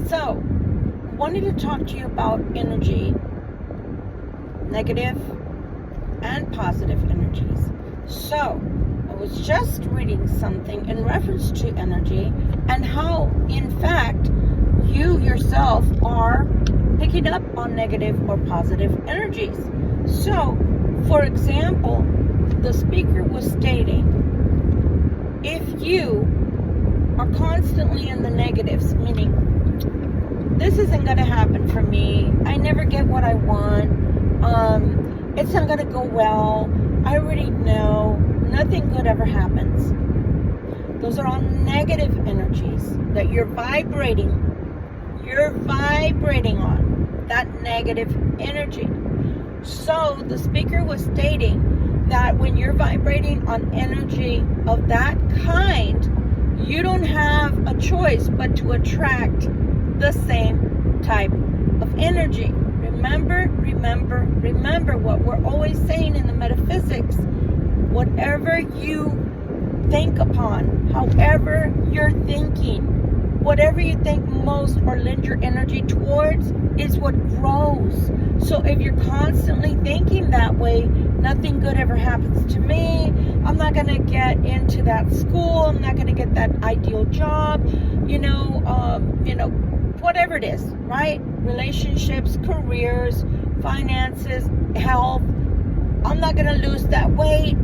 So, wanted to talk to you about energy, negative and positive energies. So, I was just reading something in reference to energy and how, in fact, you yourself are picking up on negative or positive energies. So, for example, the speaker was stating, if you are constantly in the negatives, meaning this isn't going to happen for me, I never get what I want, it's not going to go well, I already know, nothing good ever happens. Those are all negative energies that you're vibrating on, that negative energy. So the speaker was stating that when you're vibrating on energy of that kind, you don't have a choice but to attract the same type of energy. Remember what we're always saying in the metaphysics. Whatever you think upon, however you're thinking, whatever you think most or lend your energy towards is what grows. So if you're constantly thinking that way, nothing good ever happens to me, I'm not going to get into that school, I'm not going to get that ideal job, whatever it is, right? Relationships, careers, finances, health, I'm not going to lose that weight,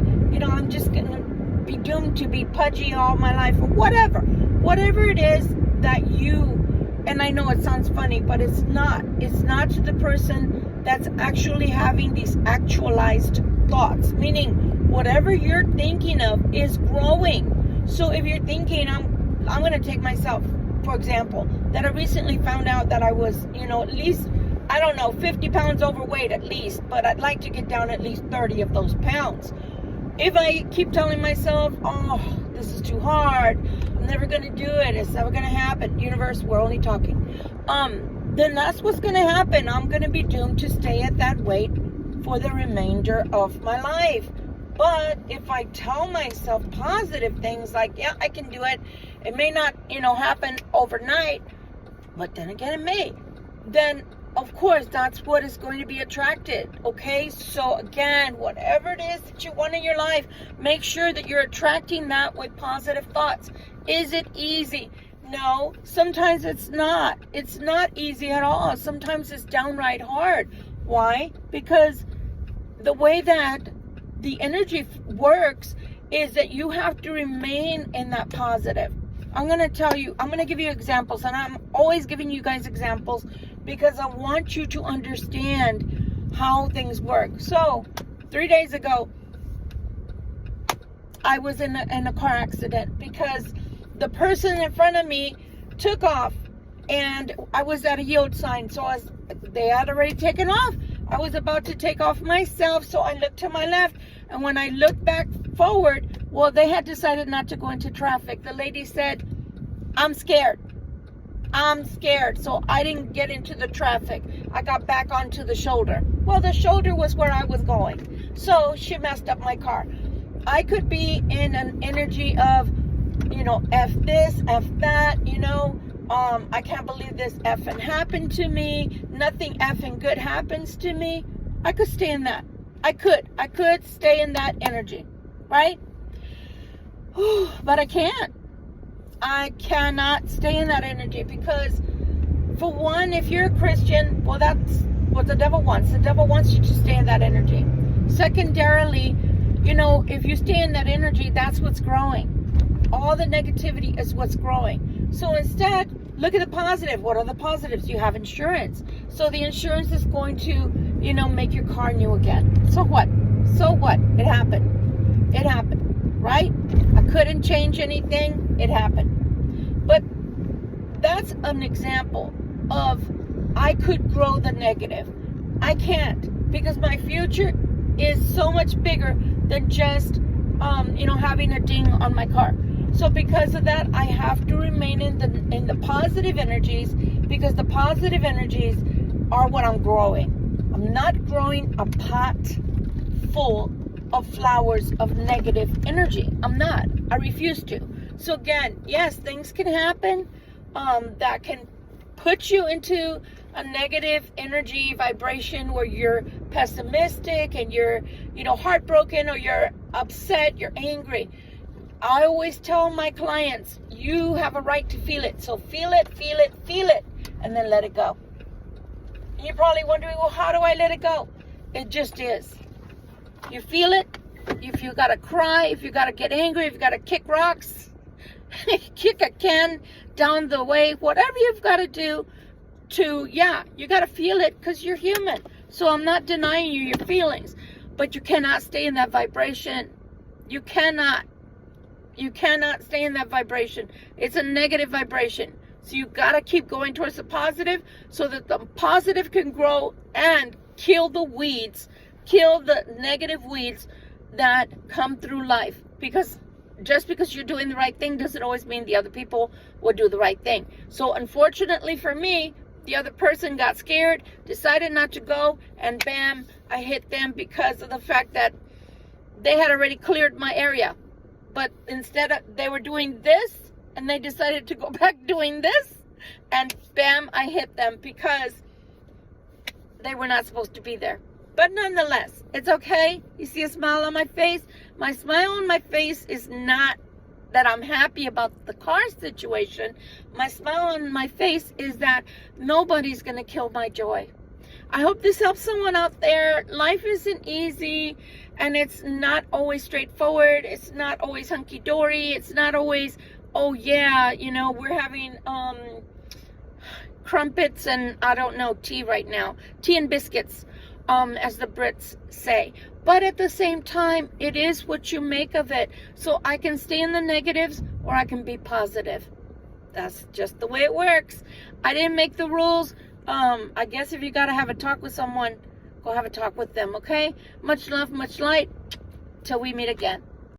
I'm just going to be doomed to be pudgy all my life, or whatever it is that you, and I know it sounds funny, but it's not to the person that's actually having these actualized thoughts, meaning whatever you're thinking of is growing. So if you're thinking, I'm going to take myself, for example, that I recently found out that I was, at least, 50 pounds overweight at least, but I'd like to get down at least 30 of those pounds. If I keep telling myself, oh, this is too hard, I'm never going to do it, it's never going to happen, universe, we're only talking, then that's what's going to happen. I'm going to be doomed to stay at that weight for the remainder of my life. But if I tell myself positive things like, yeah, I can do it, it may not, happen overnight, but then again it may, then of course that's what is going to be attracted. Okay, so again, whatever it is that you want in your life, make sure that you're attracting that with positive thoughts. Is it easy? No, sometimes it's not. It's not easy at all. Sometimes it's downright hard. Why? Because the way that the energy works is that you have to remain in that positive. I'm going to give you examples, and I'm always giving you guys examples because I want you to understand how things work. So, 3 days ago, I was in a car accident because the person in front of me took off, and I was at a yield sign, so they had already taken off. I was about to take off myself, so I looked to my left, and when I looked back forward, well, they had decided not to go into traffic. The lady said, I'm scared, so I didn't get into the traffic. I got back onto the shoulder. Well, the shoulder was where I was going, so she messed up my car. I could be in an energy of, F this, F that, I can't believe this effing happened to me. Nothing effing good happens to me. I could stay in that. I could stay in that energy, right? But I can't. I cannot stay in that energy because, for one, if you're a Christian, well, that's what the devil wants. The devil wants you to stay in that energy. Secondarily, if you stay in that energy, that's what's growing. All the negativity is what's growing. So instead, look at the positive. What are the positives? You have insurance. So the insurance is going to, make your car new again. So what? It happened, right? I couldn't change anything. It happened. But that's an example of I could grow the negative. I can't, because my future is so much bigger than just, having a ding on my car. So because of that, I have to remain in the positive energies, because the positive energies are what I'm growing. I'm not growing a pot full of flowers of negative energy. I'm not. I refuse to. So again, yes, things can happen that can put you into a negative energy vibration where you're pessimistic and you're, heartbroken, or you're upset, you're angry. I always tell my clients, you have a right to feel it. So feel it, feel it, feel it, and then let it go. You're probably wondering, well, how do I let it go? It just is. You feel it. If you gotta cry, if you gotta get angry, if you gotta kick rocks, kick a can down the way, whatever you've got to do you got to feel it, because you're human. So I'm not denying you your feelings, but you cannot stay in that vibration. You cannot stay in that vibration. It's a negative vibration. So you got to keep going towards the positive, so that the positive can grow and kill the weeds, kill the negative weeds that come through life. Because just because you're doing the right thing doesn't always mean the other people will do the right thing. So unfortunately for me, the other person got scared, decided not to go, and bam, I hit them because of the fact that they had already cleared my area. But instead they were doing this, and they decided to go back doing this, and bam, I hit them because they were not supposed to be there. But nonetheless, it's okay. You see a smile on my face? My smile on my face is not that I'm happy about the car situation. My smile on my face is that nobody's going to kill my joy. I hope this helps someone out there. Life isn't easy, and it's not always straightforward. It's not always hunky-dory. It's not always, oh yeah, we're having crumpets and tea right now. Tea and biscuits, as the Brits say. But at the same time, it is what you make of it. So I can stay in the negatives, or I can be positive. That's just the way it works. I didn't make the rules. I guess if you got to have a talk with someone, go have a talk with them, okay? Much love, much light. Till we meet again.